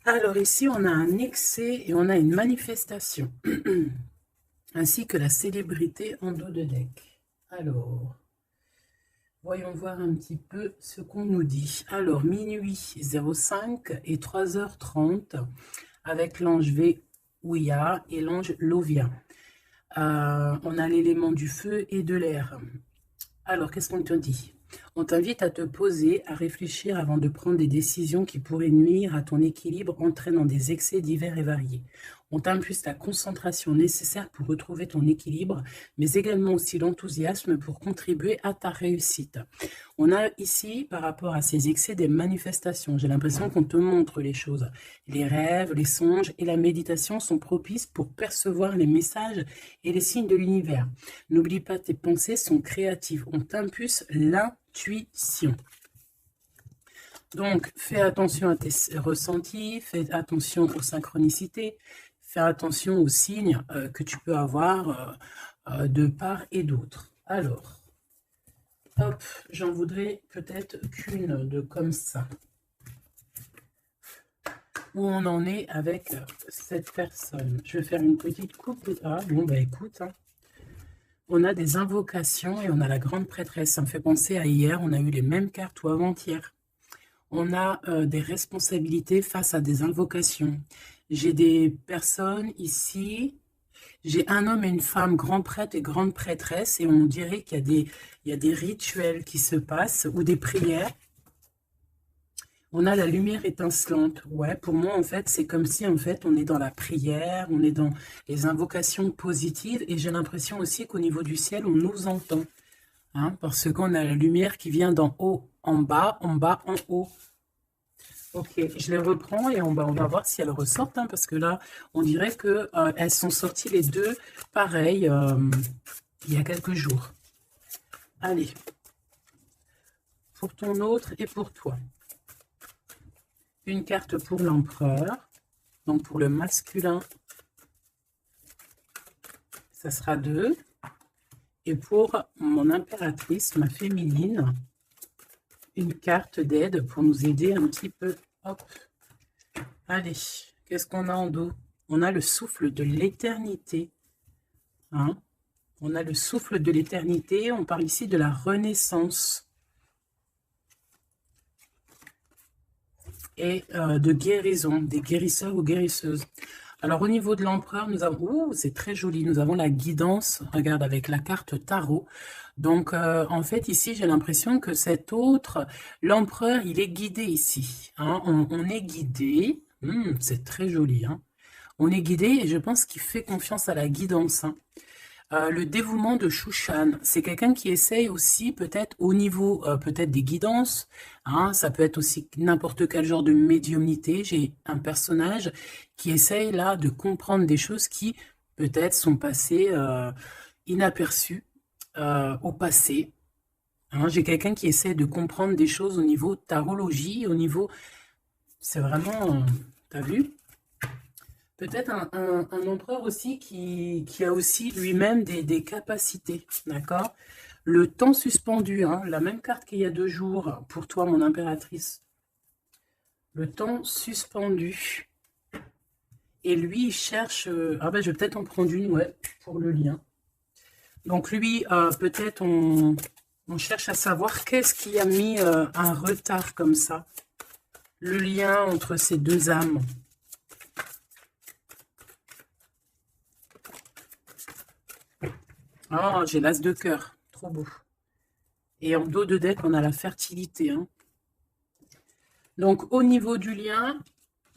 Alors ici, on a un excès et on a une manifestation, ainsi que la célébrité en dos de deck. Alors, voyons voir un petit peu ce qu'on nous dit. Alors, minuit 05 et 3h30, avec l'ange Ouya et l'ange Lovia. On a l'élément du feu et de l'air. Alors, qu'est-ce qu'on te dit? On t'invite à te poser, à réfléchir avant de prendre des décisions qui pourraient nuire à ton équilibre, entraînant des excès divers et variés. On t'impulse la concentration nécessaire pour retrouver ton équilibre, mais également aussi l'enthousiasme pour contribuer à ta réussite. On a ici, par rapport à ces excès, des manifestations. J'ai l'impression qu'on te montre les choses. Les rêves, les songes et la méditation sont propices pour percevoir les messages et les signes de l'univers. N'oublie pas, tes pensées sont créatives. On t'impulse l'intuition. Donc, fais attention à tes ressentis, fais attention aux synchronicités, fais attention aux signes que tu peux avoir de part et d'autre. Alors, hop, j'en voudrais peut-être qu'une de comme ça. Où on en est avec cette personne. Je vais faire une petite coupe. Ah, bon, bah écoute, hein. On a des invocations et on a la grande prêtresse. Ça me fait penser à hier, on a eu les mêmes cartes ou avant-hier. On a des responsabilités face à des invocations. J'ai des personnes ici, j'ai un homme et une femme, grand prêtre et grande prêtresse, et on dirait qu'il y a des rituels qui se passent ou des prières. On a la lumière étincelante. Ouais, pour moi, en fait, c'est comme si, en fait, on est dans la prière, on est dans les invocations positives, et j'ai l'impression aussi qu'au niveau du ciel, on nous entend. Hein, parce qu'on a la lumière qui vient d'en haut, en bas, en haut. Ok, je les reprends et on va voir si elles ressortent, hein, parce que là, on dirait que elles sont sorties les deux pareilles il y a quelques jours. Allez, pour ton autre et pour toi. Une carte pour l'empereur, donc pour le masculin, ça sera 2. Et pour mon impératrice, ma féminine, une carte d'aide pour nous aider un petit peu. Hop. Allez, qu'est-ce qu'on a en dos? On a le souffle de l'éternité. Hein? On a le souffle de l'éternité. On parle ici de la renaissance. Et de guérison, des guérisseurs ou guérisseuses. Alors, au niveau de l'empereur, nous avons... c'est très joli. Nous avons la guidance. Regarde, avec la carte tarot. Donc, en fait, ici, j'ai l'impression que cet autre, l'empereur, il est guidé ici. Hein? On est guidé. C'est très joli. Hein? On est guidé et je pense qu'il fait confiance à la guidance. Hein? Le dévouement de Shushan, c'est quelqu'un qui essaye aussi peut-être au niveau peut-être des guidances, hein, ça peut être aussi n'importe quel genre de médiumnité. J'ai un personnage qui essaye là de comprendre des choses qui peut-être sont passées inaperçues au passé. Hein, j'ai quelqu'un qui essaie de comprendre des choses au niveau tarologie, au niveau... C'est vraiment... T'as vu? Peut-être un empereur aussi qui a aussi lui-même des capacités, d'accord? Le temps suspendu, hein, la même carte qu'il y a 2 jours pour toi, mon impératrice. Le temps suspendu. Et lui, il cherche... ah ben, je vais peut-être en prendre une, ouais, pour le lien. Donc lui, peut-être on cherche à savoir qu'est-ce qui a mis un retard comme ça. Le lien entre ces deux âmes. Oh, j'ai l'as de cœur. Trop beau. Et en dos de deck, on a la fertilité. Hein. Donc, au niveau du lien,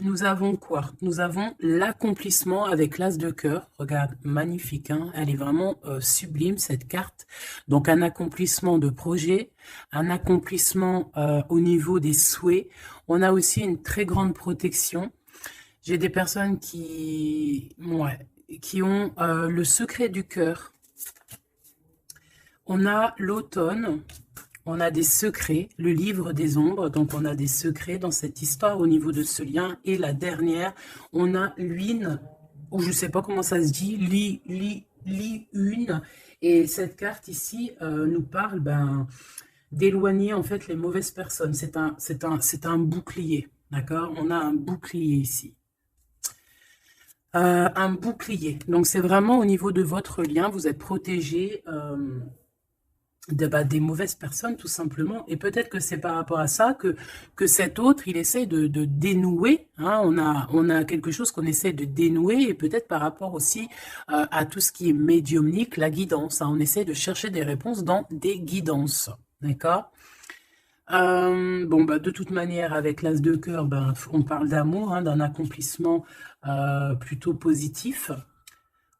nous avons quoi? Nous avons l'accomplissement avec l'as de cœur. Regarde, magnifique. Hein, elle est vraiment sublime, cette carte. Donc, un accomplissement de projet, un accomplissement au niveau des souhaits. On a aussi une très grande protection. J'ai des personnes qui ont le secret du cœur. On a l'automne, on a des secrets, le livre des ombres, donc on a des secrets dans cette histoire au niveau de ce lien. Et la dernière, on a l'une, ou je ne sais pas comment ça se dit, une. Et cette carte ici nous parle d'éloigner en fait les mauvaises personnes. C'est un bouclier, D'accord? On a un bouclier ici. Un bouclier. Donc, c'est vraiment au niveau de votre lien, vous êtes protégé des mauvaises personnes, tout simplement. Et peut-être que c'est par rapport à ça que cet autre, il essaie de dénouer. Hein. On a quelque chose qu'on essaie de dénouer, et peut-être par rapport aussi à tout ce qui est médiumnique, la guidance. Hein. On essaie de chercher des réponses dans des guidances. D'accord? Bon, bah, de toute manière, avec l'As de cœur, ben, on parle d'amour, hein, d'un accomplissement plutôt positif.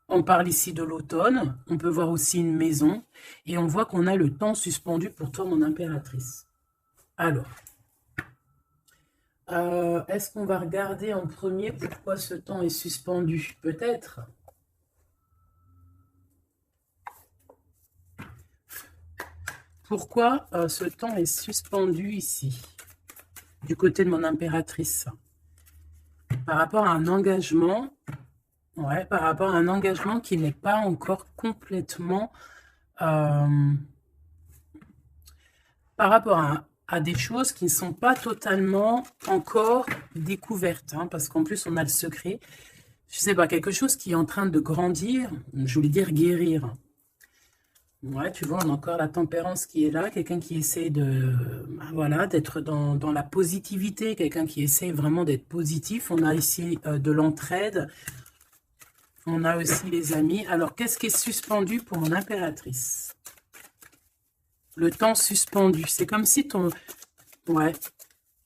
On parle ici de l'automne, on peut voir aussi une maison, et on voit qu'on a le temps suspendu pour toi, mon impératrice. Alors, est-ce qu'on va regarder en premier pourquoi ce temps est suspendu? Peut-être. Pourquoi ce temps est suspendu ici, du côté de mon impératrice? Par rapport à un engagement, ouais, par rapport à un engagement qui n'est pas encore complètement... par rapport à des choses qui ne sont pas totalement encore découvertes, hein, parce qu'en plus, on a le secret. Je sais pas, quelque chose qui est en train de grandir, je voulais dire guérir. Ouais, tu vois, on a encore la tempérance qui est là, quelqu'un qui essaie de, voilà, d'être dans la positivité, quelqu'un qui essaie vraiment d'être positif. On a ici de l'entraide, on a aussi les amis. Alors, qu'est-ce qui est suspendu pour mon impératrice? Le temps suspendu, c'est comme si ton... Ouais,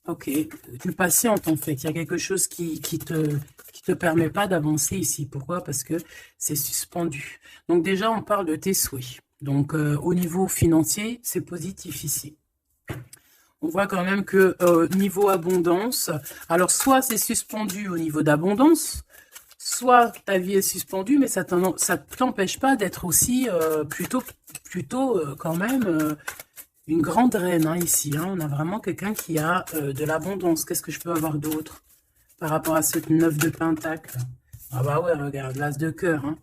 ok, tu patientes en fait. Il y a quelque chose qui te permet pas d'avancer ici. Pourquoi? Parce que c'est suspendu. Donc déjà, on parle de tes souhaits. Donc au niveau financier, c'est positif ici. On voit quand même que niveau abondance, alors soit c'est suspendu au niveau d'abondance, soit ta vie est suspendue, mais ça t'empêche pas d'être aussi plutôt quand même une grande reine, hein, ici. Hein. On a vraiment quelqu'un qui a de l'abondance. Qu'est-ce que je peux avoir d'autre par rapport à ce 9 de pentacle? Ah bah ouais, regarde, l'as de cœur. Hein.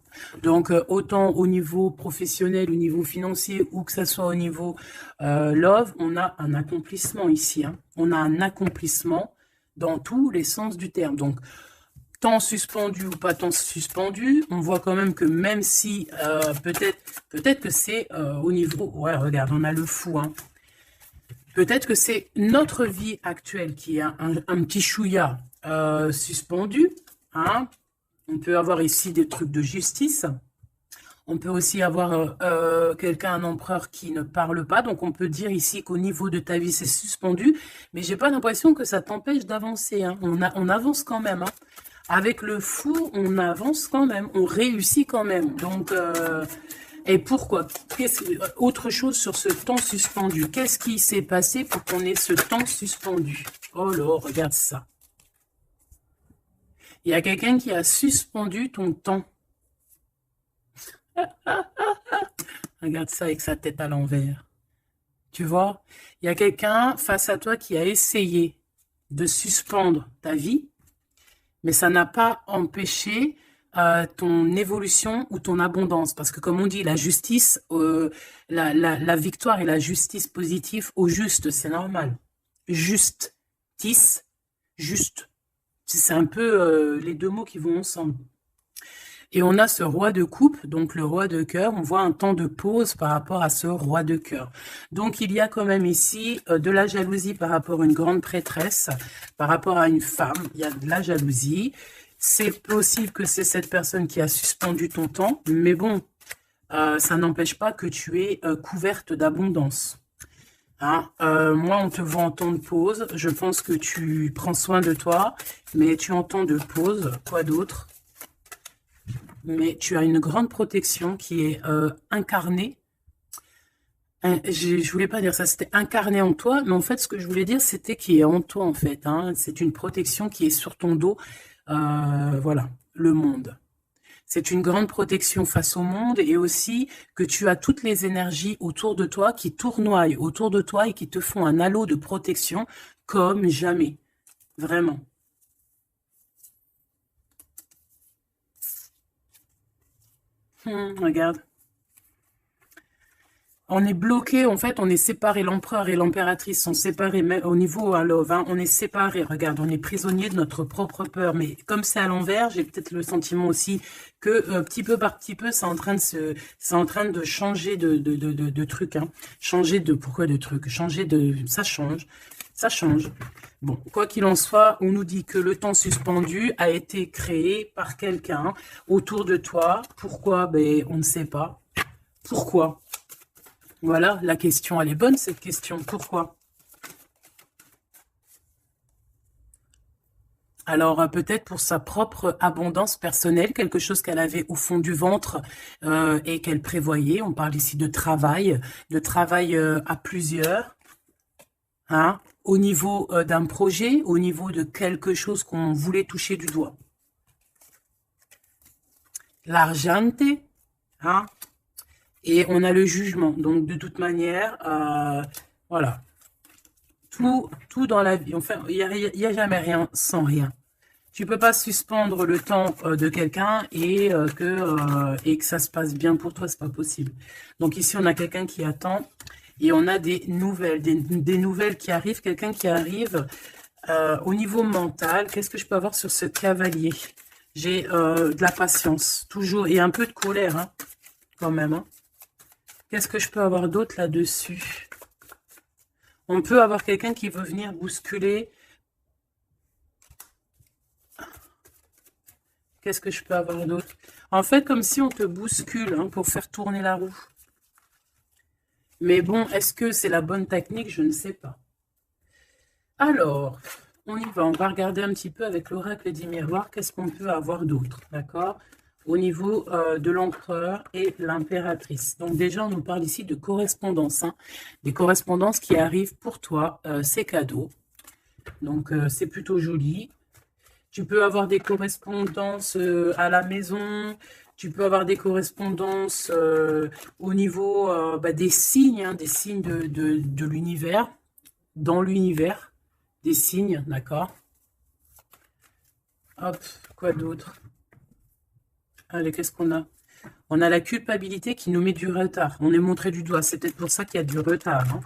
Donc, autant au niveau professionnel, au niveau financier, ou que ça soit au niveau love, on a un accomplissement ici. Hein. On a un accomplissement dans tous les sens du terme. Donc, temps suspendu ou pas temps suspendu, on voit quand même que même si peut-être que c'est au niveau... Ouais, regarde, on a le fou. Hein. Peut-être que c'est notre vie actuelle qui est un petit chouïa suspendu. Hein. On peut avoir ici des trucs de justice. On peut aussi avoir quelqu'un, un empereur qui ne parle pas. Donc, on peut dire ici qu'au niveau de ta vie, c'est suspendu. Mais j'ai pas l'impression que ça t'empêche d'avancer. Hein. On avance quand même. Hein. Avec le fou, on avance quand même. On réussit quand même. Donc, et pourquoi? Autre chose sur ce temps suspendu. Qu'est-ce qui s'est passé pour qu'on ait ce temps suspendu? Oh là, regarde ça. Il y a quelqu'un qui a suspendu ton temps. Regarde ça avec sa tête à l'envers. Tu vois? Il y a quelqu'un face à toi qui a essayé de suspendre ta vie, mais ça n'a pas empêché ton évolution ou ton abondance. Parce que comme on dit, la justice, la victoire et la justice positive au juste, c'est normal. Justice, juste. C'est un peu les deux mots qui vont ensemble. Et on a ce roi de coupe, donc le roi de cœur. On voit un temps de pause par rapport à ce roi de cœur. Donc il y a quand même ici de la jalousie par rapport à une grande prêtresse, par rapport à une femme. Il y a de la jalousie. C'est possible que c'est cette personne qui a suspendu ton temps, mais bon, ça n'empêche pas que tu es couverte d'abondance. Hein, moi, on te voit en temps de pause. Je pense que tu prends soin de toi, mais tu es en temps de pause. Quoi d'autre? Mais tu as une grande protection qui est incarnée. Je voulais pas dire ça, c'était incarné en toi, mais en fait, ce que je voulais dire, c'était qui est en toi, en fait. Hein. C'est une protection qui est sur ton dos. Voilà, le monde. C'est une grande protection face au monde et aussi que tu as toutes les énergies autour de toi qui tournoient autour de toi et qui te font un halo de protection comme jamais. Vraiment. Regarde. On est bloqué, en fait, on est séparés. L'empereur et l'impératrice sont séparés, mais au niveau à Love, hein, on est séparés. Regarde, on est prisonnier de notre propre peur. Mais comme c'est à l'envers, j'ai peut-être le sentiment aussi que petit peu par petit peu, c'est en train de changer de truc, hein. Changer de, pourquoi de truc? Changer de, ça change. Ça change. Bon, quoi qu'il en soit, on nous dit que le temps suspendu a été créé par quelqu'un autour de toi. Pourquoi? Ben, on ne sait pas. Pourquoi? Voilà, la question, elle est bonne, cette question. Pourquoi? Alors, peut-être pour sa propre abondance personnelle, quelque chose qu'elle avait au fond du ventre et qu'elle prévoyait. On parle ici de travail à plusieurs, hein, au niveau d'un projet, au niveau de quelque chose qu'on voulait toucher du doigt. L'argente, hein, et on a le jugement. Donc, de toute manière, voilà. Tout dans la vie, enfin, il n'y a jamais rien sans rien. Tu peux pas suspendre le temps de quelqu'un et que ça se passe bien pour toi, c'est pas possible. Donc ici, on a quelqu'un qui attend et on a des nouvelles, des nouvelles qui arrivent, quelqu'un qui arrive au niveau mental. Qu'est-ce que je peux avoir sur ce cavalier? J'ai de la patience, toujours, et un peu de colère, hein, quand même. Hein. Qu'est-ce que je peux avoir d'autre là-dessus? On peut avoir quelqu'un qui veut venir bousculer. Qu'est-ce que je peux avoir d'autre? En fait, comme si on te bouscule hein, pour faire tourner la roue. Mais bon, est-ce que c'est la bonne technique? Je ne sais pas. Alors, on y va. On va regarder un petit peu avec l'oracle des miroirs. Qu'est-ce qu'on peut avoir d'autre? D'accord? Au niveau de l'empereur et l'impératrice. Donc déjà, on nous parle ici de correspondance. Hein, des correspondances qui arrivent pour toi. C'est cadeau. Donc, c'est plutôt joli. Tu peux avoir des correspondances à la maison. Tu peux avoir des correspondances au niveau des signes. Hein, des signes de l'univers. Dans l'univers. Des signes, d'accord? Hop, quoi d'autre? Allez, qu'est-ce qu'on a? On a la culpabilité qui nous met du retard. On est montré du doigt. C'est peut-être pour ça qu'il y a du retard. Hein.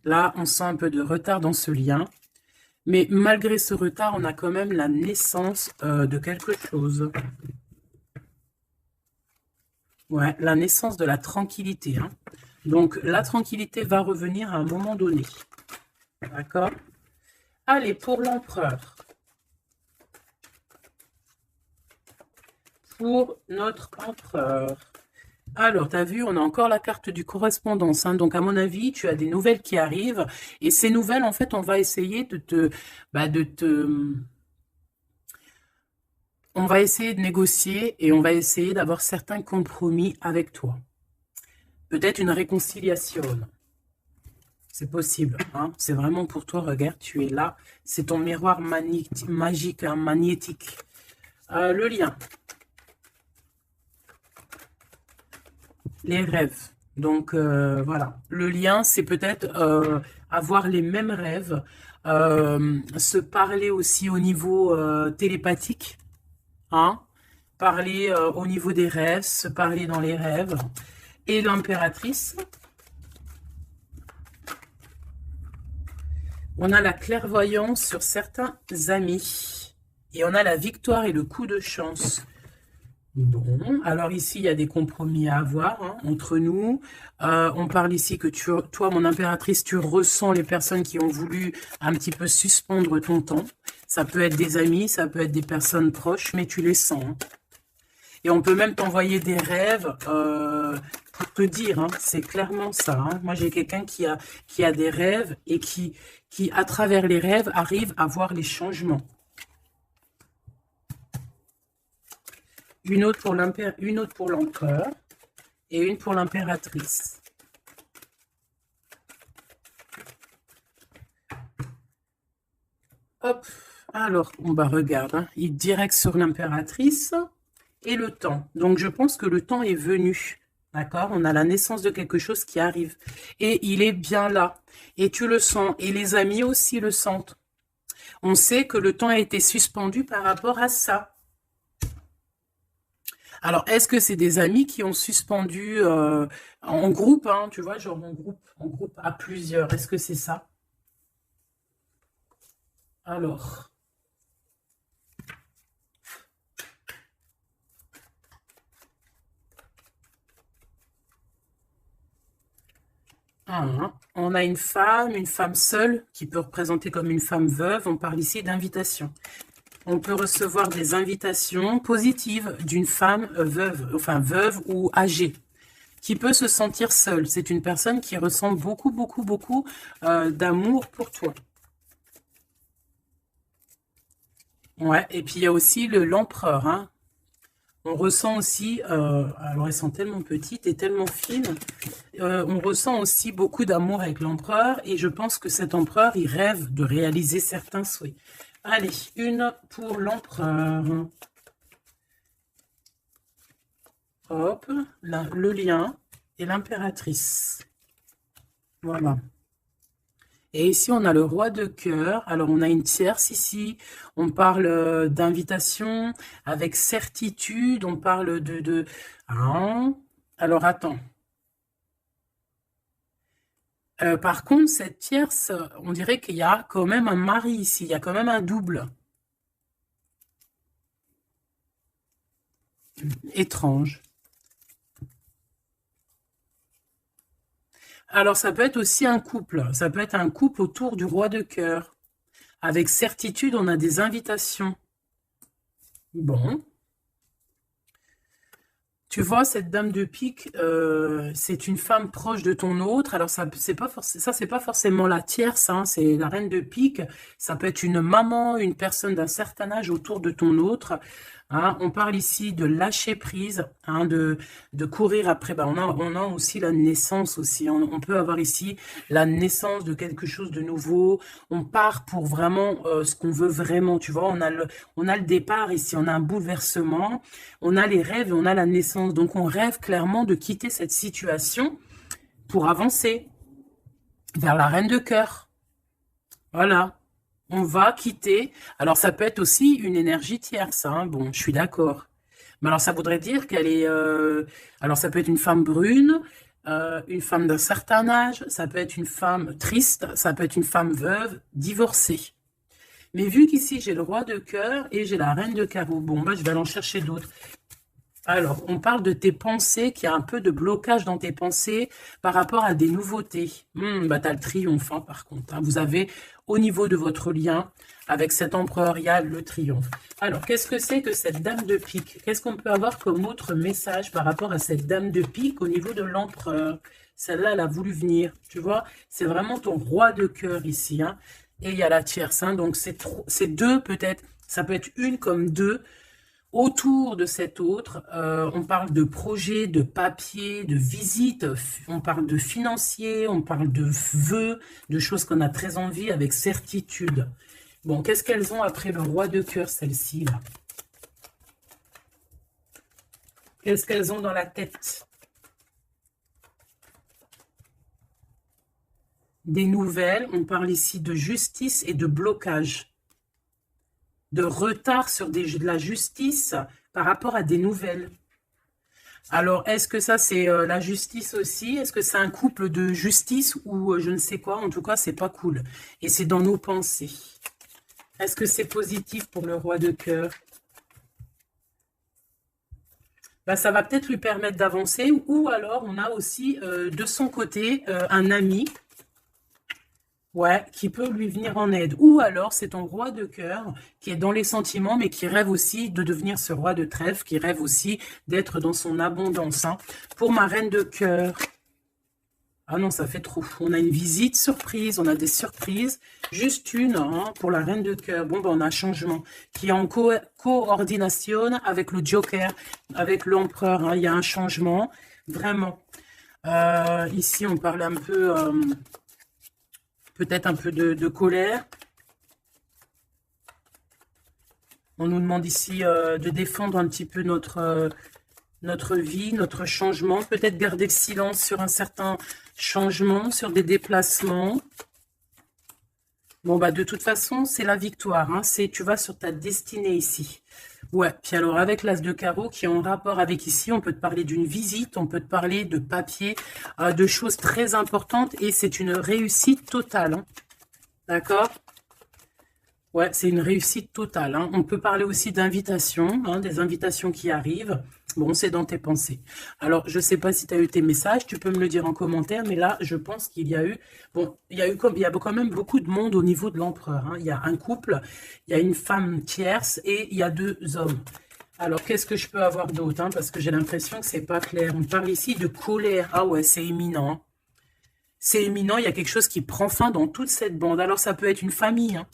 Là, on sent un peu de retard dans ce lien. Mais malgré ce retard, on a quand même la naissance de quelque chose. Ouais, la naissance de la tranquillité. Hein. Donc, la tranquillité va revenir à un moment donné. D'accord? Allez, pour l'empereur. Pour notre empereur. Alors, tu as vu, on a encore la carte du correspondance. Hein. Donc, à mon avis, tu as des nouvelles qui arrivent. Et ces nouvelles, en fait, on va essayer on va essayer de négocier et on va essayer d'avoir certains compromis avec toi. Peut-être une réconciliation. C'est possible. Hein. C'est vraiment pour toi. Regarde, tu es là. C'est ton miroir magique, hein, magnétique. Le lien. Les rêves. Donc, voilà. Le lien, c'est peut-être avoir les mêmes rêves, se parler aussi au niveau télépathique, hein, parler au niveau des rêves, se parler dans les rêves. Et l'impératrice, on a la clairvoyance sur certains amis. Et on a la victoire et le coup de chance. Bon, alors ici, il y a des compromis à avoir hein, entre nous. On parle ici que toi, mon impératrice, tu ressens les personnes qui ont voulu un petit peu suspendre ton temps. Ça peut être des amis, ça peut être des personnes proches, mais tu les sens. Hein. Et on peut même t'envoyer des rêves pour te dire, hein, c'est clairement ça. Hein. Moi, j'ai quelqu'un qui a des rêves et qui, à travers les rêves, arrive à voir les changements. Une autre pour l'empereur et une pour l'impératrice. Hop, alors, on va regarder. Hein. Il direct sur l'impératrice et le temps. Donc, je pense que le temps est venu. D'accord? On a la naissance de quelque chose qui arrive. Et il est bien là. Et tu le sens. Et les amis aussi le sentent. On sait que le temps a été suspendu par rapport à ça. Alors, est-ce que c'est des amis qui ont suspendu en groupe, hein, tu vois, genre en groupe à plusieurs? Est-ce que c'est ça? Alors, on a une femme seule, qui peut représenter comme une femme veuve. On parle ici d'invitation. On peut recevoir des invitations positives d'une femme veuve, enfin veuve ou âgée, qui peut se sentir seule. C'est une personne qui ressent beaucoup, beaucoup, beaucoup d'amour pour toi. Ouais, et puis il y a aussi l'empereur, hein. On ressent aussi, alors elles sont tellement petites et tellement fines, on ressent aussi beaucoup d'amour avec l'empereur et je pense que cet empereur, il rêve de réaliser certains souhaits. Allez, une pour l'empereur. Hop, là, le lion et l'impératrice. Voilà. Et ici, on a le roi de cœur. Alors, on a une tierce ici. On parle d'invitation avec certitude. On parle de... Hein. Alors, attends. Par contre, cette tierce, on dirait qu'il y a quand même un mari ici. Il y a quand même un double. Étrange. Alors, ça peut être aussi un couple. Ça peut être un couple autour du roi de cœur. Avec certitude, on a des invitations. Bon. Tu vois, cette dame de pique, c'est une femme proche de ton autre. Alors, ça, c'est pas forcément la tierce, hein, c'est la reine de pique. Ça peut être une maman, une personne d'un certain âge autour de ton autre. Hein. On parle ici de lâcher prise, hein, de courir après. Ben, on a aussi la naissance aussi. On peut avoir ici la naissance de quelque chose de nouveau. On part pour vraiment ce qu'on veut vraiment. Tu vois, on a le départ ici. On a un bouleversement. On a les rêves et on a la naissance. Donc, on rêve clairement de quitter cette situation pour avancer vers la reine de cœur. Voilà. On va quitter. Alors, ça peut être aussi une énergie tierce. Hein. Bon, je suis d'accord. Mais alors, ça voudrait dire qu'elle est... alors, ça peut être une femme brune, une femme d'un certain âge, ça peut être une femme triste, ça peut être une femme veuve, divorcée. Mais vu qu'ici, j'ai le roi de cœur et j'ai la reine de carreau, bon, bah, je vais aller en chercher d'autres. Alors, on parle de tes pensées, qu'il y a un peu de blocage dans tes pensées par rapport à des nouveautés. Bah, tu as le triomphe, hein, par contre. Hein. Vous avez, au niveau de votre lien, avec cet empereur, il y a le triomphe. Alors, qu'est-ce que c'est que cette dame de pique? Qu'est-ce qu'on peut avoir comme autre message par rapport à cette dame de pique au niveau de l'empereur? Celle-là, elle a voulu venir, tu vois. C'est vraiment ton roi de cœur ici. Hein. Et il y a la tierce, hein, donc c'est deux peut-être. Ça peut être une comme deux. Autour de cet autre, on parle de projet, de papier, de visite, on parle de financier, on parle de vœux, de choses qu'on a très envie avec certitude. Bon, qu'est-ce qu'elles ont après le roi de cœur, celles-ci, là? Qu'est-ce qu'elles ont dans la tête? Des nouvelles, on parle ici de justice et de blocage. De retard sur de la justice par rapport à des nouvelles. Alors, est-ce que ça, c'est la justice aussi? Est-ce que c'est un couple de justice ou je ne sais quoi? En tout cas, c'est pas cool. Et c'est dans nos pensées. Est-ce que c'est positif pour le roi de cœur? Ben, ça va peut-être lui permettre d'avancer. Ou alors, on a aussi de son côté un ami. Ouais, qui peut lui venir en aide. Ou alors, c'est ton roi de cœur qui est dans les sentiments, mais qui rêve aussi de devenir ce roi de trèfle, qui rêve aussi d'être dans son abondance. Hein. Pour ma reine de cœur, ah non, ça fait trop. On a une visite surprise, on a des surprises. Juste une hein, pour la reine de cœur. Bon, ben, on a un changement qui est en coordination avec le joker, avec l'empereur. Hein. Il y a un changement, vraiment. Ici, on parle un peu... peut-être un peu de colère. On nous demande ici de défendre un petit peu notre vie, notre changement. Peut-être garder le silence sur un certain changement, sur des déplacements. Bon, bah de toute façon, c'est la victoire. Hein. Tu vas sur ta destinée ici. Ouais, puis alors avec l'as de carreau qui est en rapport avec ici, on peut te parler d'une visite, on peut te parler de papier, de choses très importantes et c'est une réussite totale, hein. D'accord? Ouais, c'est une réussite totale, hein. On peut parler aussi d'invitations, hein, des invitations qui arrivent. Bon, c'est dans tes pensées. Alors, je ne sais pas si tu as eu tes messages, tu peux me le dire en commentaire, mais là, je pense qu'il y a eu, bon, il y a quand même beaucoup de monde au niveau de l'empereur, hein. Il y a un couple, il y a une femme tierce et il y a 2 hommes. Alors, qu'est-ce que je peux avoir d'autre, hein, parce que j'ai l'impression que c'est pas clair. On parle ici de colère. Ah ouais, c'est imminent, hein. C'est imminent, il y a quelque chose qui prend fin dans toute cette bande. Alors, ça peut être une famille, hein.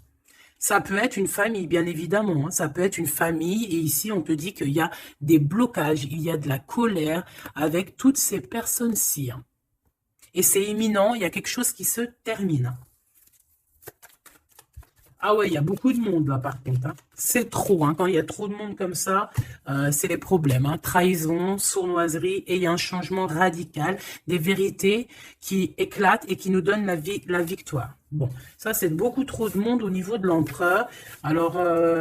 Ça peut être une famille, bien évidemment, hein. Ça peut être une famille. Et ici, on te dit qu'il y a des blocages, il y a de la colère avec toutes ces personnes-ci, hein. Et c'est imminent, il y a quelque chose qui se termine, hein. Ah ouais, il y a beaucoup de monde là par contre, hein. C'est trop, hein. Quand il y a trop de monde comme ça, c'est les problèmes, hein. Trahison, sournoiserie, et il y a un changement radical, des vérités qui éclatent et qui nous donnent la victoire. Bon, ça c'est beaucoup trop de monde au niveau de l'empereur. Alors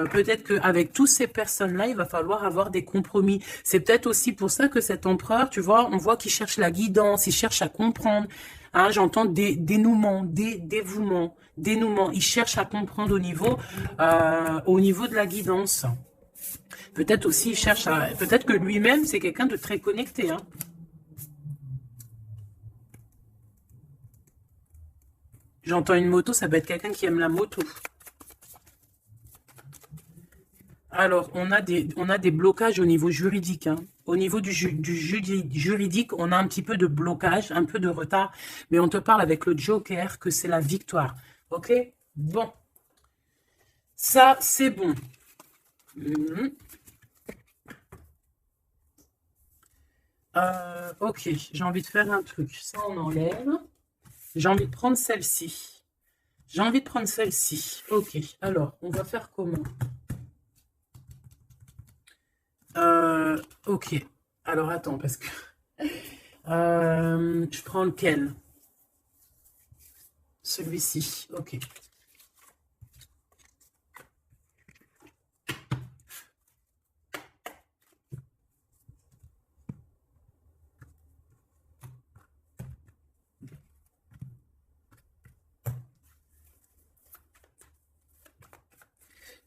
peut-être qu'avec toutes ces personnes-là, il va falloir avoir des compromis. C'est peut-être aussi pour ça que cet empereur, tu vois, on voit qu'il cherche la guidance, il cherche à comprendre. Hein, j'entends des dénouements, des dévouements, dénouements. Il cherche à comprendre au niveau de la guidance. Peut-être aussi, il cherche à... Peut-être que lui-même, c'est quelqu'un de très connecté, hein. J'entends une moto, ça peut être quelqu'un qui aime la moto. Alors, on a des blocages au niveau juridique, hein. Au niveau du juridique, on a un petit peu de blocage, un peu de retard. Mais on te parle avec le Joker que c'est la victoire. Ok? Bon. Ça, c'est bon. Ok, j'ai envie de faire un truc. Ça, on enlève. J'ai envie de prendre celle-ci. J'ai envie de prendre celle-ci. Ok, alors, on va faire comment? Ok. Alors, attends, parce que... je prends lequel? Celui-ci. Ok.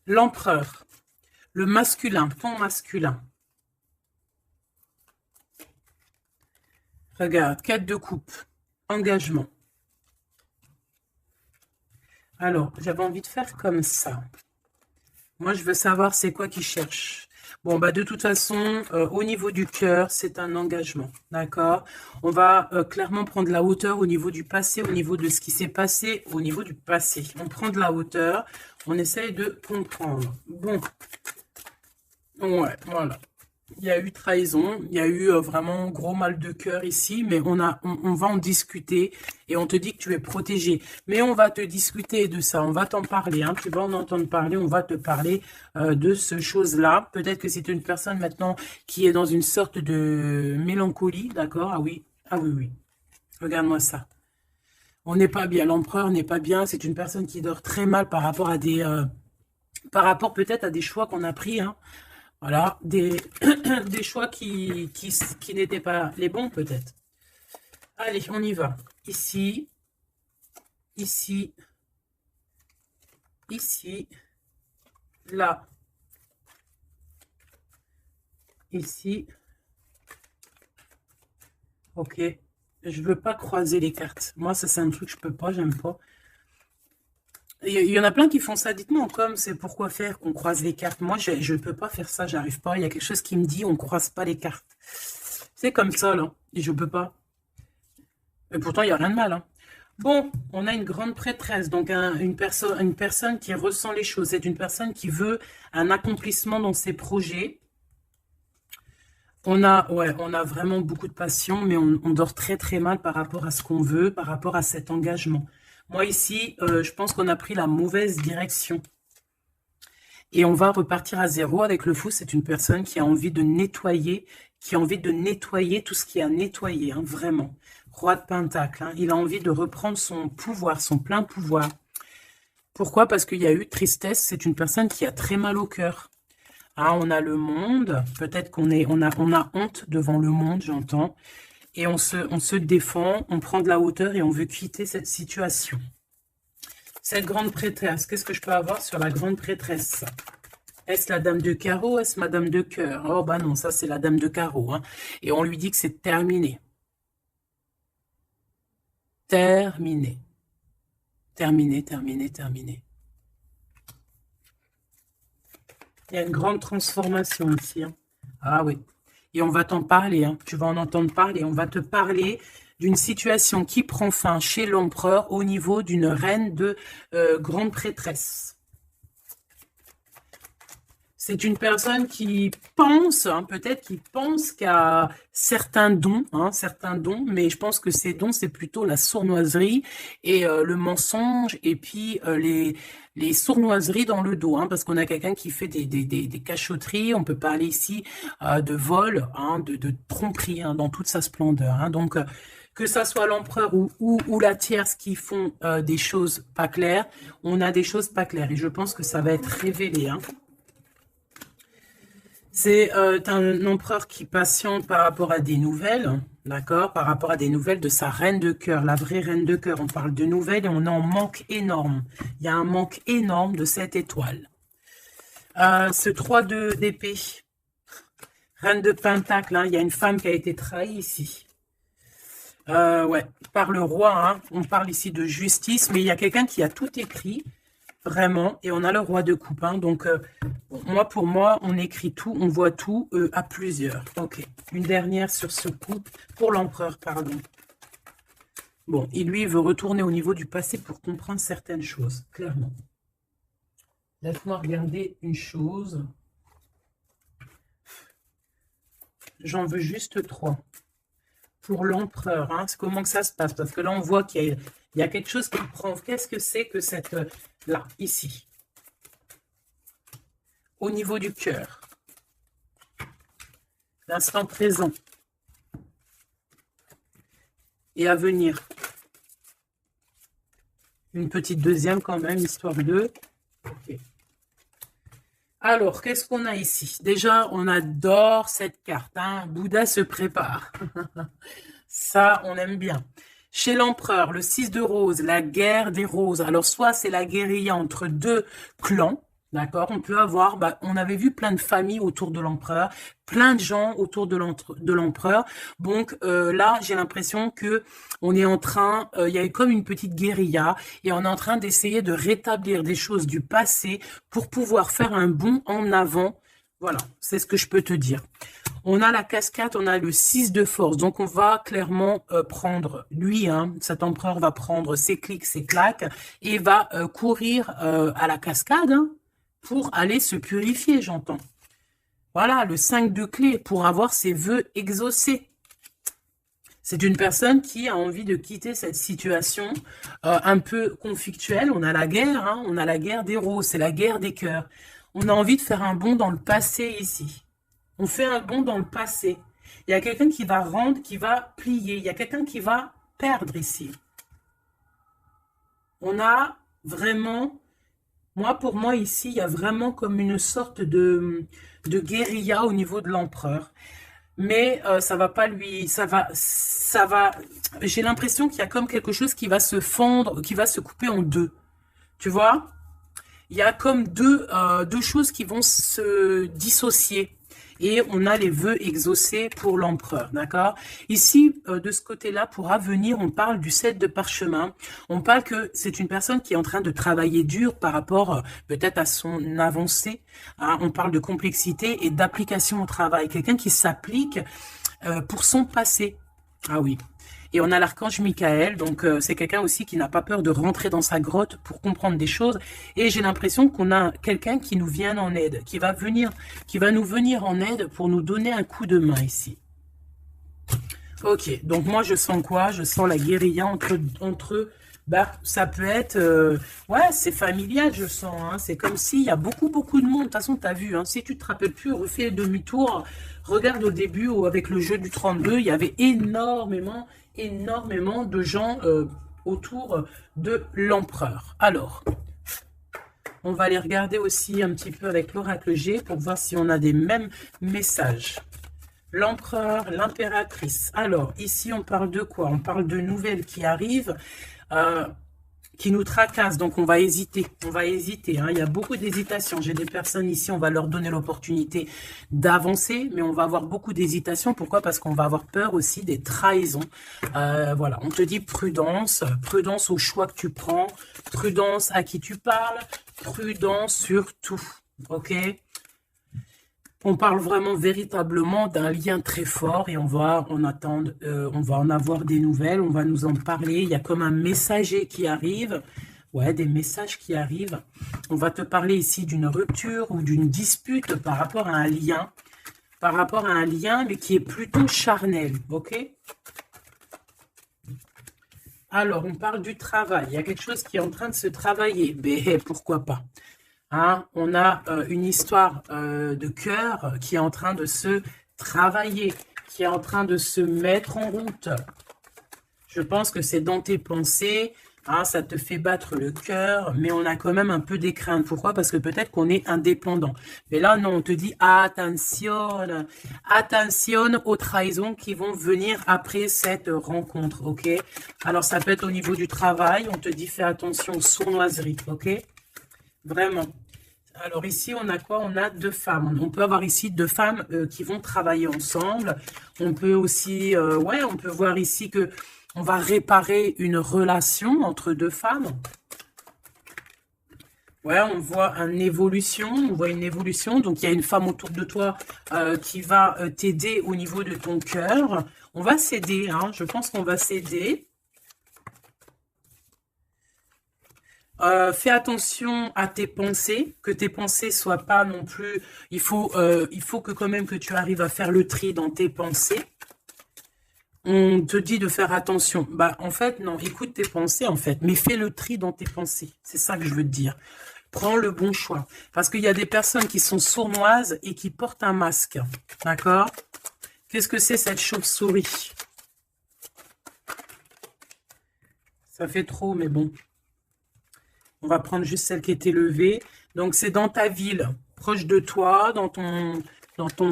L'empereur. Le masculin, ton masculin. Regarde, 4 de coupe. Engagement. Alors, j'avais envie de faire comme ça. Moi, je veux savoir c'est quoi qu'il cherche. Bon, bah de toute façon, au niveau du cœur, c'est un engagement, d'accord? On va clairement prendre la hauteur au niveau du passé, au niveau de ce qui s'est passé, au niveau du passé. On prend de la hauteur, on essaye de comprendre. Bon, ouais, voilà. Il y a eu trahison, il y a eu vraiment gros mal de cœur ici, mais on va en discuter et on te dit que tu es protégé. Mais on va te discuter de ça, on va t'en parler, hein, tu vas en entendre parler, on va te parler de ce chose-là. Peut-être que c'est une personne maintenant qui est dans une sorte de mélancolie, d'accord? Ah oui, ah oui, oui. Regarde-moi ça. On n'est pas bien, l'empereur n'est pas bien, c'est une personne qui dort très mal par rapport à par rapport peut-être à des choix qu'on a pris, hein. Voilà, des choix qui n'étaient pas les bons peut-être. Allez, on y va. Ici, ici, ici, là, ici. Ok, je veux pas croiser les cartes. Moi, ça c'est un truc que je peux pas, j'aime pas. Il y en a plein qui font ça. Dites-moi comme c'est pourquoi faire qu'on croise les cartes. Moi, je ne peux pas faire ça, j'arrive pas. Il y a quelque chose qui me dit on croise pas les cartes. C'est comme ça, là. Et je peux pas. Et pourtant, il n'y a rien de mal, hein. Bon, on a une grande prêtresse, donc une personne qui ressent les choses. C'est une personne qui veut un accomplissement dans ses projets. Ouais, on a vraiment beaucoup de passion, mais on dort très très mal par rapport à ce qu'on veut, par rapport à cet engagement. Moi ici, je pense qu'on a pris la mauvaise direction. Et on va repartir à zéro avec le fou. C'est une personne qui a envie de nettoyer, tout ce qui a nettoyé, hein, vraiment. Roi de Pentacle, hein, il a envie de reprendre son pouvoir, son plein pouvoir. Pourquoi? Parce qu'il y a eu tristesse. C'est une personne qui a très mal au cœur. Hein, on a le monde. Peut-être on a honte devant le monde, j'entends. Et on se défend, on prend de la hauteur et on veut quitter cette situation. Cette grande prêtresse, qu'est-ce que je peux avoir sur la grande prêtresse? Est-ce la dame de carreau? Est-ce madame de cœur? Oh bah non, ça c'est la dame de carreau. Hein. Et on lui dit que c'est terminé. Terminé. Terminé, terminé, terminé. Il y a une grande transformation ici. Hein. Ah oui. Et on va t'en parler. Hein. Tu vas en entendre parler. On va te parler d'une situation qui prend fin chez l'empereur au niveau d'une reine de grande prêtresse. C'est une personne qui pense, hein, peut-être qui pense qu'à certains dons, mais je pense que ces dons, c'est plutôt la sournoiserie et le mensonge, et puis les sournoiseries dans le dos, hein, parce qu'on a quelqu'un qui fait des cachotteries, on peut parler ici de vol, hein, de tromperie, hein, dans toute sa splendeur. Hein, donc, que ça soit l'empereur ou la tierce qui font des choses pas claires, on a des choses pas claires, et je pense que ça va être révélé, hein. C'est un empereur qui patiente par rapport à des nouvelles, d'accord? Par rapport à des nouvelles de sa reine de cœur, la vraie reine de cœur. On parle de nouvelles et on en manque énorme. Il y a un manque énorme de cette étoile. Ce 3 d'épée, reine de pentacle, hein, il y a une femme qui a été trahie ici. Ouais, par le roi, hein, on parle ici de justice, mais il y a quelqu'un qui a tout écrit. Vraiment, et on a le roi de coupe. Hein, donc, pour moi, on écrit tout, on voit tout à plusieurs. Ok, une dernière sur ce coup, pour l'empereur, pardon. Bon, il lui veut retourner au niveau du passé pour comprendre certaines choses, clairement. Laisse-moi regarder une chose. J'en veux juste 3. Pour l'empereur, hein, comment que ça se passe? Parce que là, on voit qu'il y a quelque chose qui prend. Qu'est-ce que c'est que cette... là, ici. Au niveau du cœur. L'instant présent. Et à venir. Une petite deuxième quand même, histoire de... Okay. Alors, qu'est-ce qu'on a ici? Déjà, on adore cette carte. Hein. Bouddha se prépare. Ça, on aime bien. Chez l'empereur, le 6 de rose, la guerre des roses. Alors, soit c'est la guérilla entre deux clans. D'accord, on peut avoir, on avait vu plein de familles autour de l'empereur, plein de gens autour de l'empereur. Donc là, j'ai l'impression que on est en train, il y a comme une petite guérilla et on est en train d'essayer de rétablir des choses du passé pour pouvoir faire un bond en avant. Voilà, c'est ce que je peux te dire. On a la cascade, on a le 6 de force. Donc, on va clairement prendre, lui, hein, cet empereur va prendre ses clics, ses claques et va courir à la cascade, hein, pour aller se purifier, j'entends. Voilà, le 5 de clé pour avoir ses vœux exaucés. C'est une personne qui a envie de quitter cette situation un peu conflictuelle. On a la guerre, hein, on a la guerre des roses, c'est la guerre des cœurs. On a envie de faire un bond dans le passé ici. On fait un bond dans le passé. Il y a quelqu'un qui va rendre, qui va plier. Il y a quelqu'un qui va perdre ici. On a vraiment... pour moi, ici, il y a vraiment comme une sorte de guérilla au niveau de l'empereur. Mais ça va pas lui... Ça va... J'ai l'impression qu'il y a comme quelque chose qui va se fendre, qui va se couper en deux. Tu vois? Il y a comme deux choses qui vont se dissocier. Et on a les vœux exaucés pour l'empereur, d'accord? Ici, de ce côté-là, pour avenir, on parle du 7 de parchemin. On parle que c'est une personne qui est en train de travailler dur par rapport peut-être à son avancée. Hein? On parle de complexité et d'application au travail. Quelqu'un qui s'applique pour son passé. Ah oui. Et on a l'archange Michael, donc c'est quelqu'un aussi qui n'a pas peur de rentrer dans sa grotte pour comprendre des choses. Et j'ai l'impression qu'on a quelqu'un qui nous vient en aide, qui va nous venir en aide pour nous donner un coup de main ici. Ok, donc moi je sens quoi? Je sens la guérilla entre eux. Ça peut être... ouais, c'est familial, je sens. Hein. C'est comme s'il y a beaucoup de monde. De toute façon, tu as vu, hein, si tu te rappelles plus, refais demi-tour. Regarde au début, avec le jeu du 32, il y avait énormément de gens autour de l'empereur. Alors, On va les regarder aussi un petit peu avec l'oracle G pour voir si on a des mêmes messages. L'empereur, l'impératrice. Alors, ici, on parle de quoi? On parle de nouvelles qui arrivent, qui nous tracassent. Donc, on va hésiter. On va hésiter. Hein. Il y a beaucoup d'hésitation. J'ai des personnes ici, on va leur donner l'opportunité d'avancer, mais on va avoir beaucoup d'hésitation. Pourquoi? Parce qu'on va avoir peur aussi des trahisons. Voilà, on te dit prudence. Prudence au choix que tu prends. Prudence à qui tu parles. Prudence sur tout. Ok? On parle vraiment véritablement d'un lien très fort et on va en attendre, on va en avoir des nouvelles, on va nous en parler. Il y a comme un messager qui arrive, ouais, des messages qui arrivent. On va te parler ici d'une rupture ou d'une dispute par rapport à un lien, mais qui est plutôt charnel, ok? Alors, on parle du travail. Il y a quelque chose qui est en train de se travailler. Mais pourquoi pas? Hein, on a une histoire de cœur qui est en train de se travailler, qui est en train de se mettre en route. Je pense que c'est dans tes pensées, hein, ça te fait battre le cœur, mais on a quand même un peu des craintes. Pourquoi? Parce que peut-être qu'on est indépendant. Mais là, non, on te dit attention, attention aux trahisons qui vont venir après cette rencontre, ok? Alors, ça peut être au niveau du travail, on te dit fais attention aux sournoiseries, ok? Vraiment. Alors ici, on a quoi? On a deux femmes. On peut avoir ici deux femmes qui vont travailler ensemble. On peut aussi, ouais, on peut voir ici que on va réparer une relation entre deux femmes. Ouais, on voit une évolution. On voit une évolution. Donc, il y a une femme autour de toi qui va t'aider au niveau de ton cœur. On va s'aider, hein. Je pense qu'on va s'aider. Fais attention à tes pensées, que tes pensées soient pas non plus... Il faut que quand même que tu arrives à faire le tri dans tes pensées. On te dit de faire attention. Bah, en fait, non, écoute tes pensées, en fait. Mais fais le tri dans tes pensées. C'est ça que je veux te dire. Prends le bon choix. Parce qu'il y a des personnes qui sont sournoises et qui portent un masque. D'accord? Qu'est-ce que c'est cette chauve-souris? Ça fait trop, mais bon. On va prendre juste celle qui est élevée. Donc, c'est dans ta ville, proche de toi, dans ton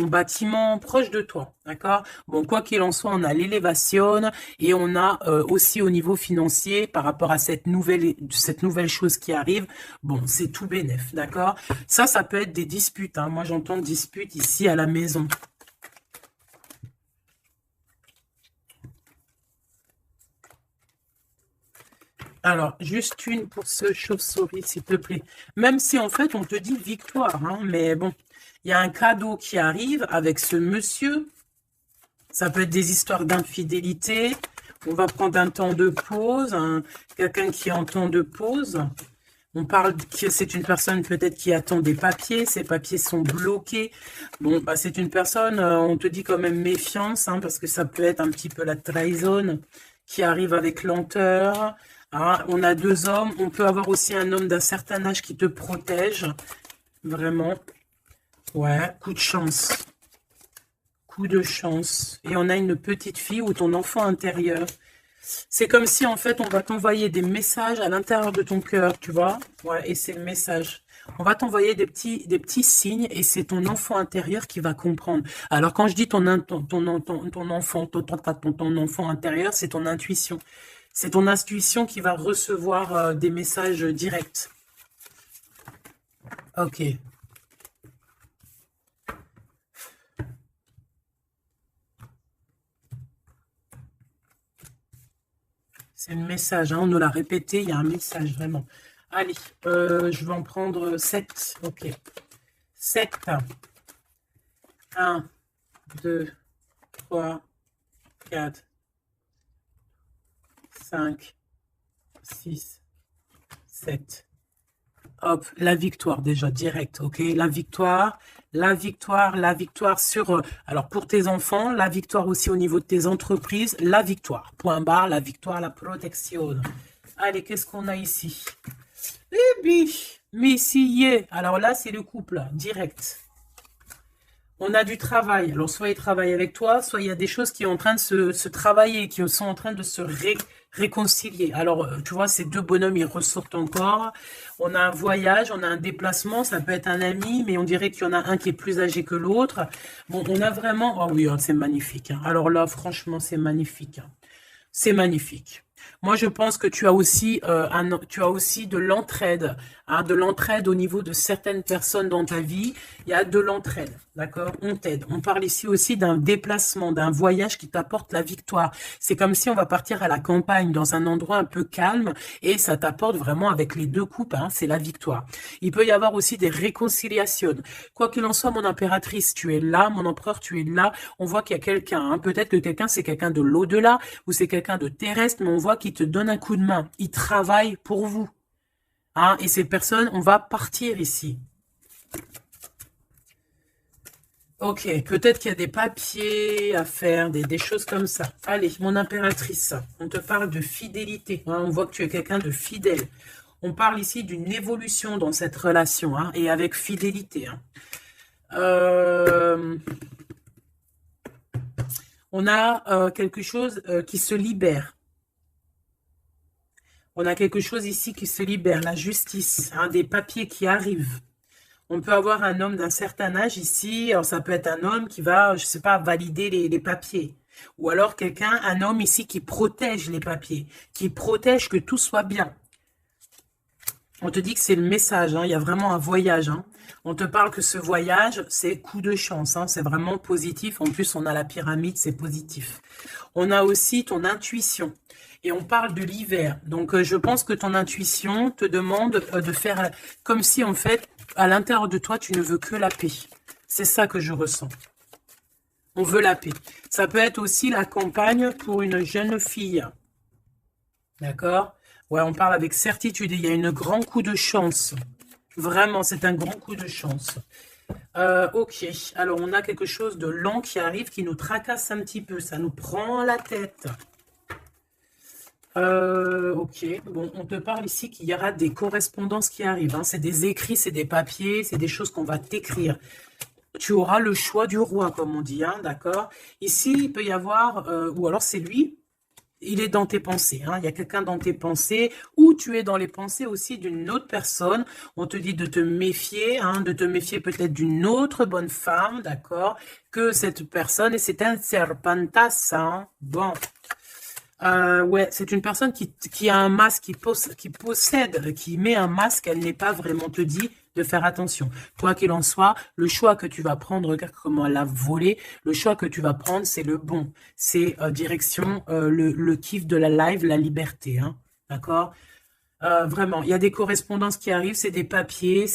bâtiment, proche de toi. D'accord? Bon, quoi qu'il en soit, on a l'élévation et on a aussi au niveau financier, par rapport à cette nouvelle chose qui arrive, bon, c'est tout bénef. D'accord? Ça peut être des disputes. Hein. Moi, j'entends disputes ici à la maison. Alors, juste une pour ce chauve-souris, s'il te plaît. Même si, en fait, on te dit victoire, hein, mais bon, il y a un cadeau qui arrive avec ce monsieur. Ça peut être des histoires d'infidélité. On va prendre un temps de pause, hein, quelqu'un qui est en temps de pause. On parle que c'est une personne peut-être qui attend des papiers. Ces papiers sont bloqués. Bon, bah, c'est une personne, on te dit quand même méfiance, hein, parce que ça peut être un petit peu la trahison qui arrive avec lenteur. Ah, on a deux hommes. On peut avoir aussi un homme d'un certain âge qui te protège. Vraiment. Ouais, coup de chance. Coup de chance. Et on a une petite fille ou ton enfant intérieur. C'est comme si, en fait, on va t'envoyer des messages à l'intérieur de ton cœur, tu vois. Ouais, et c'est le message. On va t'envoyer des petits signes et c'est ton enfant intérieur qui va comprendre. Alors, quand je dis ton enfant intérieur, c'est ton intuition. C'est ton intuition qui va recevoir des messages directs. Ok. C'est le message, hein, on nous l'a répété, il y a un message, vraiment. Allez, je vais en prendre 7. Ok. 7. 1, 2, 3, 4. 5, 6, 7. Hop, la victoire déjà, direct, ok? La victoire sur... alors, pour tes enfants, la victoire aussi au niveau de tes entreprises, la victoire. Point barre, la victoire, la protection. Allez, qu'est-ce qu'on a ici? Eh bien, messieurs. Alors là, c'est le couple, direct. On a du travail. Alors, soit il travaille avec toi, soit il y a des choses qui sont en train de se travailler, qui sont en train de se réconcilier. Alors, tu vois, ces deux bonhommes, ils ressortent encore. On a un voyage, on a un déplacement, ça peut être un ami, mais on dirait qu'il y en a un qui est plus âgé que l'autre. Bon, on a vraiment... Oh oui, oh, c'est magnifique, hein. Alors là, franchement, c'est magnifique, hein. C'est magnifique. Moi, je pense que tu as aussi de l'entraide, hein, de l'entraide au niveau de certaines personnes dans ta vie. Il y a de l'entraide, d'accord? On t'aide. On parle ici aussi d'un déplacement, d'un voyage qui t'apporte la victoire. C'est comme si on va partir à la campagne, dans un endroit un peu calme, et ça t'apporte vraiment avec les deux coupes, hein, c'est la victoire. Il peut y avoir aussi des réconciliations. Quoi qu'il en soit, mon impératrice, tu es là, mon empereur, tu es là. On voit qu'il y a quelqu'un, hein. Peut-être que quelqu'un, c'est quelqu'un de l'au-delà, ou c'est quelqu'un de terrestre, mais on voit qu'il te donne un coup de main. Il travaille pour vous, hein. Et ces personnes, on va partir ici. Ok, peut-être qu'il y a des papiers à faire, des choses comme ça. Allez, mon impératrice, on te parle de fidélité, hein. On voit que tu es quelqu'un de fidèle. On parle ici d'une évolution dans cette relation, hein, et avec fidélité, hein. On a quelque chose qui se libère. On a quelque chose ici qui se libère, la justice, hein, des papiers qui arrivent. On peut avoir un homme d'un certain âge ici, alors ça peut être un homme qui va, je sais pas, valider les papiers. Ou alors quelqu'un, un homme ici qui protège les papiers, qui protège que tout soit bien. On te dit que c'est le message, hein, il y a vraiment un voyage, hein. On te parle que ce voyage, c'est coup de chance, hein, c'est vraiment positif. En plus, on a la pyramide, c'est positif. On a aussi ton intuition. Et on parle de l'hiver. Donc, je pense que ton intuition te demande de faire comme si, en fait, à l'intérieur de toi, tu ne veux que la paix. C'est ça que je ressens. On veut la paix. Ça peut être aussi la campagne pour une jeune fille. D'accord? Ouais, on parle avec certitude. Il y a un grand coup de chance. Vraiment, c'est un grand coup de chance. Ok, alors on a quelque chose de lent qui arrive, qui nous tracasse un petit peu. Ça nous prend la tête. Ok, bon, on te parle ici qu'il y aura des correspondances qui arrivent, hein. C'est des écrits, c'est des papiers, c'est des choses qu'on va t'écrire. Tu auras le choix du roi, comme on dit, hein, d'accord? Ici, il peut y avoir, ou alors c'est lui, il est dans tes pensées, hein. Il y a quelqu'un dans tes pensées, ou tu es dans les pensées aussi d'une autre personne. On te dit de te méfier, hein, de te méfier peut-être d'une autre bonne femme, d'accord? Que cette personne, et c'est un serpentas, hein. Bon. Ouais, c'est une personne qui a un masque, qui possède, qui met un masque, elle n'est pas vraiment te dit de faire attention. Quoi qu'il en soit, le choix que tu vas prendre, regarde comment elle a volé, le choix que tu vas prendre, c'est le bon. C'est direction le kiff de la live, la liberté, hein. D'accord? Vraiment, il y a des correspondances qui arrivent, c'est des papiers,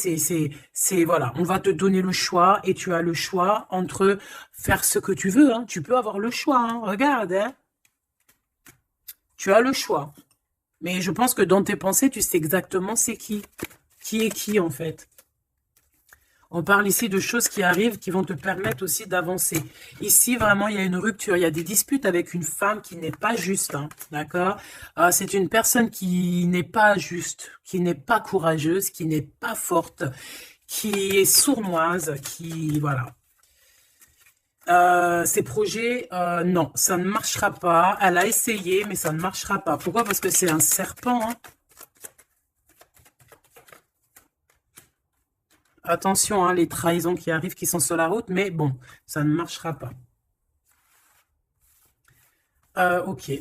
voilà, on va te donner le choix et tu as le choix entre faire ce que tu veux, hein. Tu peux avoir le choix, hein. Regarde, hein. Tu as le choix. Mais je pense que dans tes pensées, tu sais exactement c'est qui. Qui est qui, en fait. On parle ici de choses qui arrivent, qui vont te permettre aussi d'avancer. Ici, vraiment, il y a une rupture. Il y a des disputes avec une femme qui n'est pas juste, hein, d'accord? C'est une personne qui n'est pas juste, qui n'est pas courageuse, qui n'est pas forte, qui est sournoise, qui... Voilà. Ces projets, non, ça ne marchera pas. Elle a essayé, mais ça ne marchera pas. Pourquoi? Parce que c'est un serpent, hein. Attention, hein, les trahisons qui arrivent, qui sont sur la route, mais bon, ça ne marchera pas. Ok.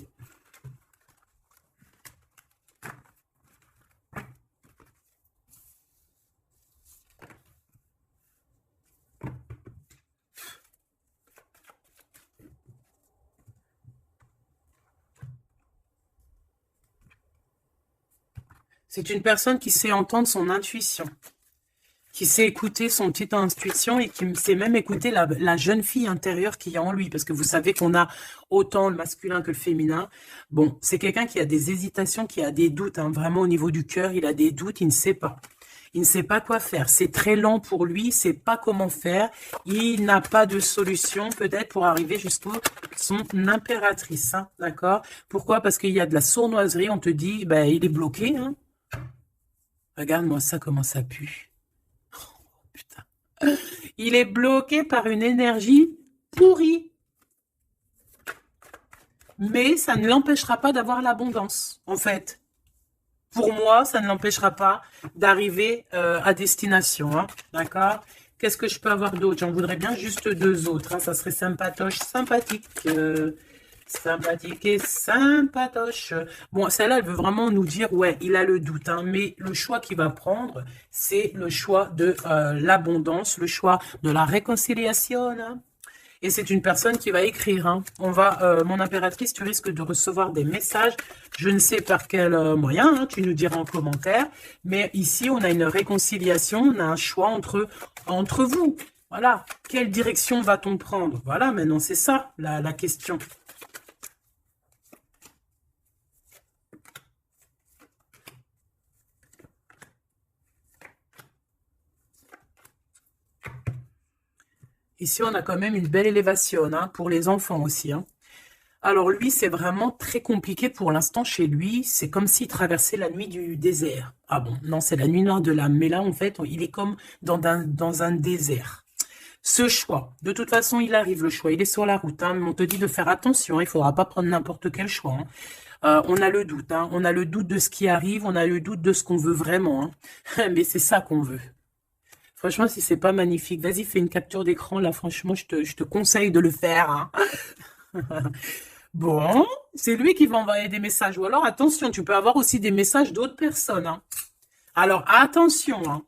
C'est une personne qui sait entendre son intuition, qui sait écouter son petite intuition et qui sait même écouter la jeune fille intérieure qui est en lui. Parce que vous savez qu'on a autant le masculin que le féminin. Bon, c'est quelqu'un qui a des hésitations, qui a des doutes, hein, vraiment au niveau du cœur, il a des doutes, il ne sait pas. Il ne sait pas quoi faire. C'est très lent pour lui, il ne sait pas comment faire. Il n'a pas de solution peut-être pour arriver jusqu'au son impératrice, hein, d'accord? Pourquoi? Parce qu'il y a de la sournoiserie, on te dit, ben, il est bloqué, hein. Regarde-moi ça, comment ça pue. Putain. Il est bloqué par une énergie pourrie. mais ça ne l'empêchera pas d'avoir l'abondance, en fait. Pour moi, ça ne l'empêchera pas d'arriver à destination, hein, d'accord? Qu'est-ce que je peux avoir d'autre? J'en voudrais bien juste deux autres, hein, ça serait sympatoche, sympathique, sympathique et sympatoche. Bon, celle-là, elle veut vraiment nous dire, ouais, il a le doute, hein, mais le choix qu'il va prendre, c'est le choix de l'abondance, le choix de la réconciliation, hein. Et c'est une personne qui va écrire, hein. On va, mon impératrice, tu risques de recevoir des messages. Je ne sais par quel moyen, hein, tu nous diras en commentaire. Mais ici, on a une réconciliation, on a un choix entre vous. Voilà. Quelle direction va-t-on prendre? Voilà, maintenant, c'est ça la question. Ici, on a quand même une belle élévation, hein, pour les enfants aussi, hein. Alors lui, c'est vraiment très compliqué pour l'instant chez lui. C'est comme s'il traversait la nuit du désert. Ah bon, non, c'est la nuit noire de l'âme. Mais là, en fait, il est comme dans un désert. Ce choix, de toute façon, il arrive le choix. Il est sur la route, hein, mais on te dit de faire attention. Il ne faudra pas prendre n'importe quel choix, hein. On a le doute, hein. On a le doute de ce qui arrive. On a le doute de ce qu'on veut vraiment, hein. Mais c'est ça qu'on veut. Franchement, si c'est pas magnifique, vas-y, fais une capture d'écran. Là, franchement, je te conseille de le faire, hein. Bon, c'est lui qui va envoyer des messages. Ou alors, attention, tu peux avoir aussi des messages d'autres personnes, hein. Alors, attention, hein.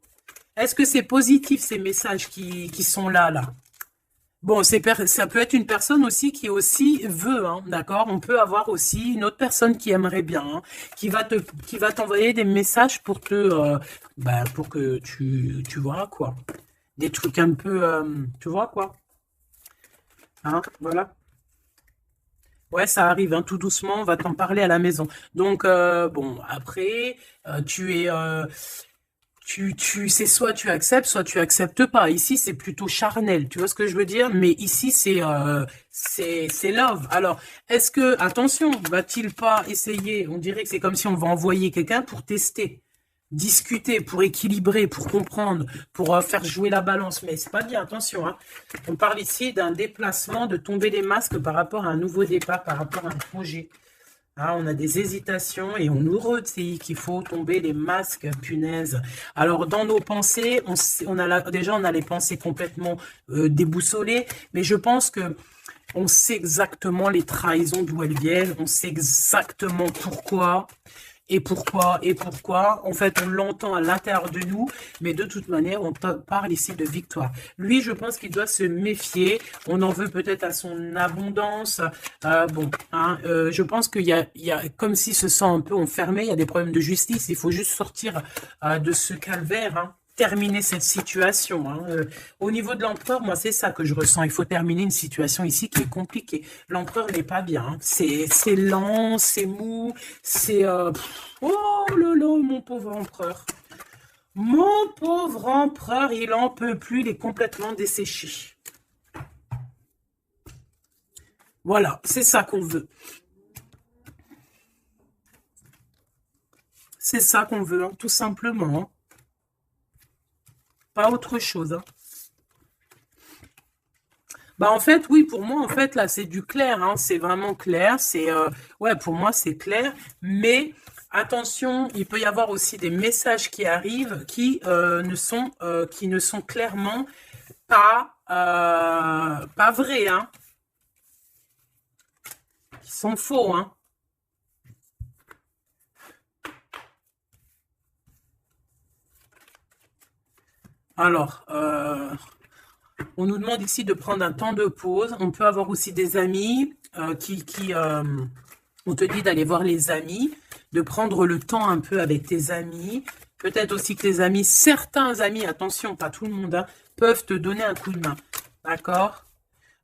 Est-ce que c'est positif, ces messages qui sont là? Bon, ça peut être une personne aussi qui aussi veut, hein, d'accord? On peut avoir aussi une autre personne qui aimerait bien, hein, qui va t'envoyer des messages pour pour que tu vois, quoi. Des trucs un peu, tu vois, quoi. Hein, voilà. Ouais, ça arrive, hein, tout doucement, on va t'en parler à la maison. Donc, bon, après, c'est soit tu acceptes pas. Ici, c'est plutôt charnel, tu vois ce que je veux dire? Mais ici, c'est love. Alors, attention, va-t-il pas essayer? On dirait que c'est comme si on va envoyer quelqu'un pour tester, discuter, pour équilibrer, pour comprendre, pour faire jouer la balance. Mais c'est pas bien, attention, hein. On parle ici d'un déplacement, de tomber les masques par rapport à un nouveau départ, par rapport à un projet. Ah, on a des hésitations et on nous redit qu'il faut tomber les masques, punaise. Alors, dans nos pensées, déjà, on a les pensées complètement déboussolées, mais je pense que on sait exactement les trahisons d'où elles viennent, on sait exactement pourquoi. Et pourquoi. En fait, on l'entend à l'intérieur de nous, mais de toute manière, on parle ici de victoire. Lui, je pense qu'il doit se méfier. On en veut peut-être à son abondance. Bon, hein, je pense qu'il y a comme s'il se sent un peu enfermé, il y a des problèmes de justice. Il faut juste sortir de ce calvaire, hein. Terminer cette situation, hein. Au niveau de l'empereur, moi, c'est ça que je ressens. Il faut terminer une situation ici qui est compliquée. L'empereur n'est pas bien, hein. C'est lent, c'est mou, c'est... Oh là là, mon pauvre empereur. Mon pauvre empereur, il en peut plus, il est complètement desséché. Voilà, c'est ça qu'on veut. C'est ça qu'on veut, hein, tout simplement, hein. Pas autre chose, hein. Bah en fait, oui, pour moi, en fait, là, c'est du clair, hein, c'est vraiment clair, ouais, pour moi, c'est clair, mais attention, il peut y avoir aussi des messages qui arrivent qui ne sont clairement pas vrais, hein, qui sont faux, hein. Alors, on nous demande ici de prendre un temps de pause. On peut avoir aussi des amis on te dit d'aller voir les amis, de prendre le temps un peu avec tes amis. Peut-être aussi que tes amis, certains amis, attention, pas tout le monde, hein, peuvent te donner un coup de main. D'accord?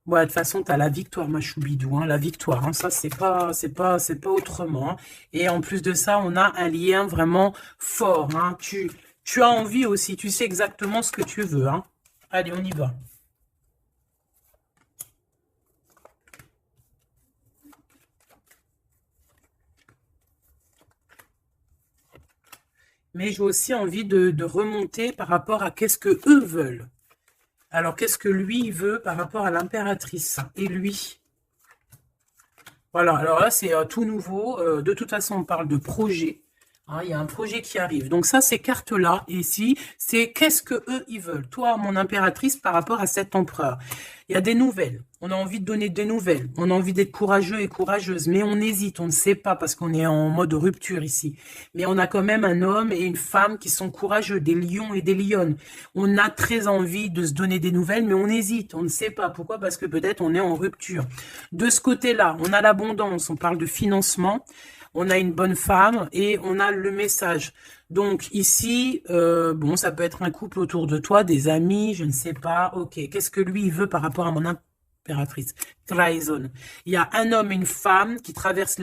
Ouais, de toute façon, tu as la victoire, ma choubidou, hein, la victoire, hein, ça, c'est pas autrement, hein. Et en plus de ça, on a un lien vraiment fort, hein. Tu as envie aussi, tu sais exactement ce que tu veux, hein. Allez, on y va. Mais j'ai aussi envie de remonter par rapport à qu'est-ce que eux veulent. Alors, qu'est-ce que lui veut par rapport à l'impératrice? Et lui? Voilà, alors là, c'est tout nouveau. De toute façon, on parle de projet. Hein, il y a un projet qui arrive. Donc ça, ces cartes-là, ici, c'est qu'est-ce que eux, ils veulent. Toi, mon impératrice, par rapport à cet empereur. Il y a des nouvelles. On a envie de donner des nouvelles. On a envie d'être courageux et courageuse. Mais on hésite, on ne sait pas parce qu'on est en mode rupture ici. Mais on a quand même un homme et une femme qui sont courageux, des lions et des lionnes. On a très envie de se donner des nouvelles, mais on hésite, on ne sait pas. Pourquoi? Parce que peut-être on est en rupture. De ce côté-là, on a l'abondance, on parle de financement, on a une bonne femme et on a le message. Donc ici, bon, ça peut être un couple autour de toi, des amis, je ne sais pas. Ok, qu'est-ce que lui il veut par rapport à mon impératrice? Trahison. Il y a un homme et une femme qui traversent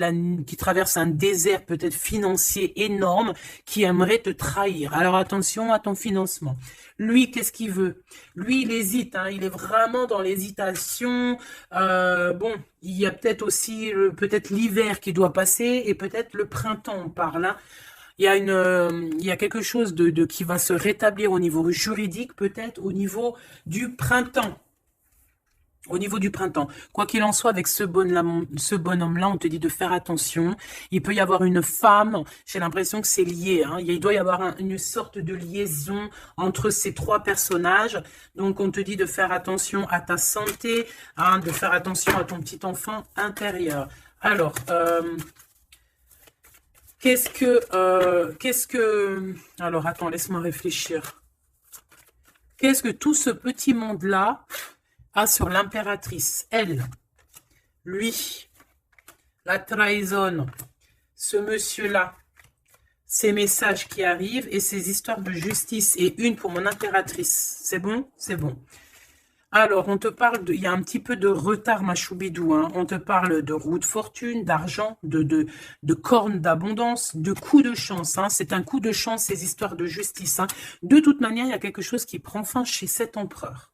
un désert peut-être financier énorme, qui aimerait te trahir. Alors attention à ton financement. Lui, qu'est-ce qu'il veut? Lui, il hésite, hein, il est vraiment dans l'hésitation. Bon, il y a peut-être aussi peut-être l'hiver qui doit passer et peut-être le printemps, on parle, hein. Il y a quelque chose de qui va se rétablir au niveau juridique, peut-être au niveau du printemps. Au niveau du printemps, quoi qu'il en soit, avec ce bonhomme-là, on te dit de faire attention. Il peut y avoir une femme, j'ai l'impression que c'est lié, hein. Il doit y avoir une sorte de liaison entre ces trois personnages. Donc, on te dit de faire attention à ta santé, hein, de faire attention à ton petit enfant intérieur. Alors, alors attends, laisse-moi réfléchir. Qu'est-ce que tout ce petit monde-là a sur l'impératrice? Elle, lui, la trahison, ce monsieur-là, ces messages qui arrivent et ces histoires de justice et une pour mon impératrice. C'est bon? C'est bon. Alors, on te parle il y a un petit peu de retard, ma choubidou, hein. On te parle de roue de fortune, d'argent, de cornes d'abondance, de coups de chance, hein. C'est un coup de chance, ces histoires de justice, hein. De toute manière, il y a quelque chose qui prend fin chez cet empereur.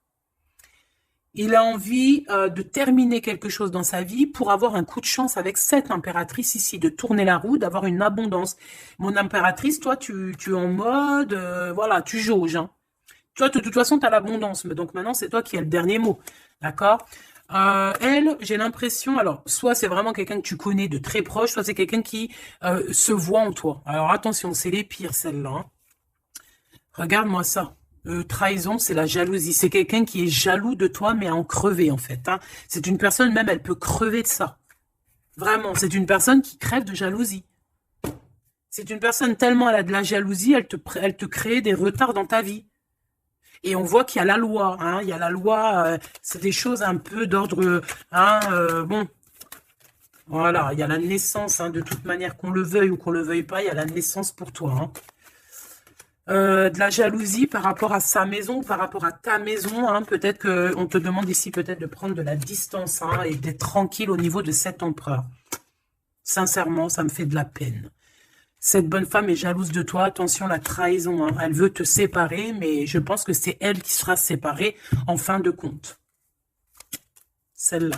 Il a envie de terminer quelque chose dans sa vie pour avoir un coup de chance avec cette impératrice ici, de tourner la roue, d'avoir une abondance. Mon impératrice, toi, tu es en mode, voilà, tu jauges, hein. Toi, de toute façon, tu as l'abondance, mais donc maintenant, c'est toi qui as le dernier mot, d'accord? Elle, j'ai l'impression, alors, soit c'est vraiment quelqu'un que tu connais de très proche, soit c'est quelqu'un qui se voit en toi. Alors attention, c'est les pires, celles-là, hein. Regarde-moi ça. Trahison, c'est la jalousie. C'est quelqu'un qui est jaloux de toi, mais à en crever, en fait, hein. C'est une personne, même, elle peut crever de ça. Vraiment, c'est une personne qui crève de jalousie. C'est une personne tellement elle a de la jalousie, elle te crée des retards dans ta vie. Et on voit qu'il y a la loi, hein. Il y a la loi, c'est des choses un peu d'ordre, hein, bon, voilà, il y a la naissance, hein, de toute manière, qu'on le veuille ou qu'on le veuille pas, il y a la naissance pour toi, hein. De la jalousie par rapport à sa maison, par rapport à ta maison, hein. Peut-être qu'on te demande ici peut-être de prendre de la distance, hein, et d'être tranquille au niveau de cet empereur. Sincèrement, ça me fait de la peine. Cette bonne femme est jalouse de toi. Attention, la trahison, hein. Elle veut te séparer, mais je pense que c'est elle qui sera séparée en fin de compte. Celle-là.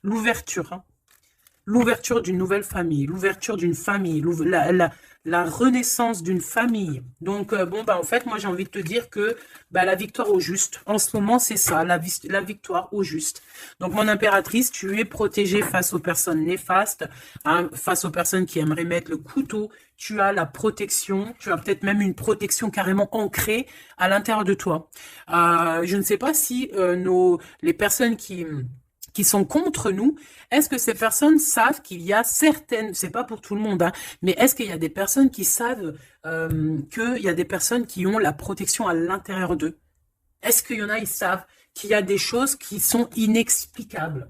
L'ouverture, hein. L'ouverture d'une nouvelle famille, l'ouverture d'une famille, la renaissance d'une famille. Donc, bon, bah, en fait, moi, j'ai envie de te dire que bah, la victoire au juste, en ce moment, c'est ça, la victoire au juste. Donc, mon impératrice, tu es protégée face aux personnes néfastes, hein, face aux personnes qui aimeraient mettre le couteau. Tu as la protection, tu as peut-être même une protection carrément ancrée à l'intérieur de toi. Je ne sais pas si les personnes qui sont contre nous, est-ce que ces personnes savent qu'il y a certaines, c'est pas pour tout le monde, hein, mais est-ce qu'il y a des personnes qui savent qu'il y a des personnes qui ont la protection à l'intérieur d'eux? Est-ce qu'il y en a, ils savent qu'il y a des choses qui sont inexplicables?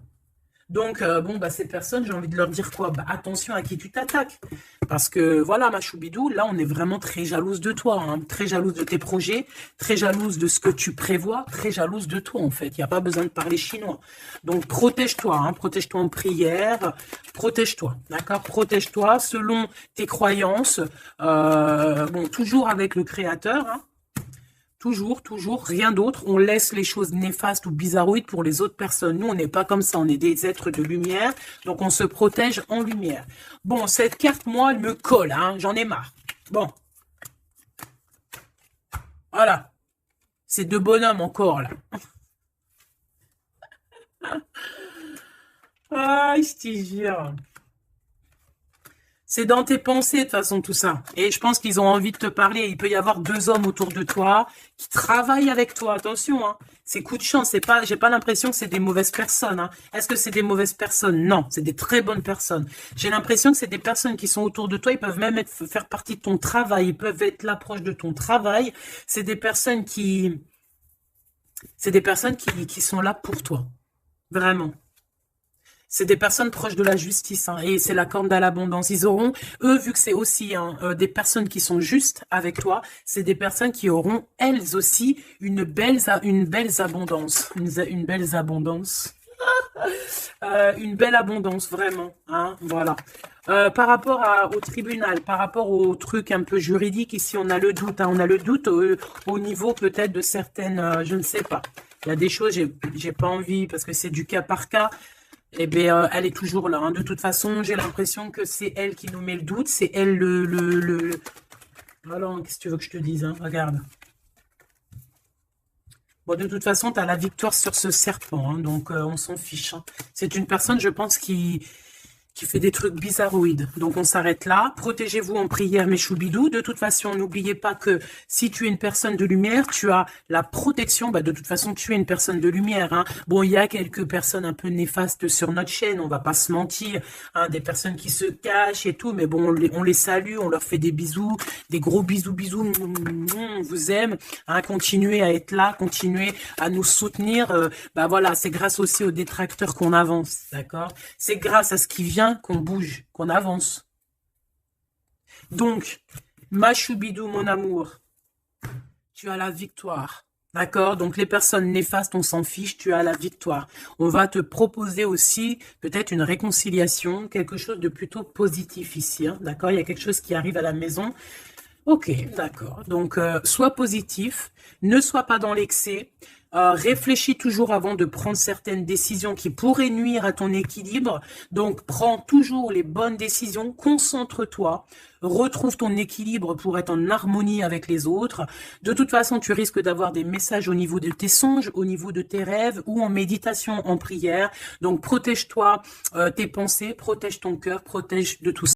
Donc, bon, bah, ces personnes, j'ai envie de leur dire quoi? Bah, attention à qui tu t'attaques. Parce que, voilà, ma choubidou, là, on est vraiment très jalouse de toi, hein, très jalouse de tes projets, très jalouse de ce que tu prévois, très jalouse de toi, en fait. Il n'y a pas besoin de parler chinois. Donc, protège-toi, hein, protège-toi en prière, protège-toi, d'accord? Protège-toi selon tes croyances, bon, toujours avec le Créateur, hein. Toujours, toujours, rien d'autre. On laisse les choses néfastes ou bizarroïdes pour les autres personnes. Nous, on n'est pas comme ça. On est des êtres de lumière. Donc, on se protège en lumière. Bon, cette carte, moi, elle me colle, hein. J'en ai marre. Bon. Voilà. C'est deux bonhommes encore, là. Ah, je te jure. C'est dans tes pensées, de toute façon, tout ça. Et je pense qu'ils ont envie de te parler. Il peut y avoir deux hommes autour de toi qui travaillent avec toi. Attention, hein. C'est coup de chance. C'est pas, j'ai pas l'impression que c'est des mauvaises personnes, hein. Est-ce que c'est des mauvaises personnes? Non, c'est des très bonnes personnes. J'ai l'impression que c'est des personnes qui sont autour de toi. Ils peuvent même faire partie de ton travail. Ils peuvent être là proche de ton travail. C'est des personnes qui sont là pour toi. Vraiment. C'est des personnes proches de la justice, hein, et c'est la corne à l'abondance. Ils auront, eux, vu que c'est aussi hein, des personnes qui sont justes avec toi, c'est des personnes qui auront, elles aussi, une belle abondance. Une belle abondance. Une belle abondance, vraiment. Hein, voilà. Par rapport au tribunal, par rapport au truc un peu juridique, ici, on a le doute. Hein, on a le doute au niveau peut-être de certaines... je ne sais pas. Il y a des choses, j'ai pas envie, parce que c'est du cas par cas. Eh bien, elle est toujours là. Hein. De toute façon, j'ai l'impression que c'est elle qui nous met le doute. C'est elle le... Alors, qu'est-ce que tu veux que je te dise, hein? Regarde. Bon, de toute façon, tu as la victoire sur ce serpent. Hein, donc, on s'en fiche. Hein. C'est une personne, je pense, qui fait des trucs bizarroïdes. Donc, on s'arrête là. Protégez-vous en prière, mes choubidous. De toute façon, n'oubliez pas que si tu es une personne de lumière, tu as la protection. Bah, de toute façon, tu es une personne de lumière. Hein. Bon, il y a quelques personnes un peu néfastes sur notre chaîne, on va pas se mentir. Hein, des personnes qui se cachent et tout. Mais bon, on les salue, on leur fait des bisous. Des gros bisous, bisous. On vous aime. Hein, continuez à être là, continuez à nous soutenir. Bah voilà, c'est grâce aussi aux détracteurs qu'on avance. D'accord? C'est grâce à ce qui vient qu'on bouge, qu'on avance. Donc, ma choubidou, mon amour, tu as la victoire. D'accord? Donc, les personnes néfastes, on s'en fiche, tu as la victoire. On va te proposer aussi peut-être une réconciliation, quelque chose de plutôt positif ici. Hein, d'accord? Il y a quelque chose qui arrive à la maison. Ok, d'accord. Donc, sois positif, ne sois pas dans l'excès. Réfléchis toujours avant de prendre certaines décisions qui pourraient nuire à ton équilibre. Donc, prends toujours les bonnes décisions, concentre-toi, retrouve ton équilibre pour être en harmonie avec les autres. De toute façon, tu risques d'avoir des messages au niveau de tes songes, au niveau de tes rêves ou en méditation, en prière. Donc, protège-toi, tes pensées, protège ton cœur, protège de tout ça.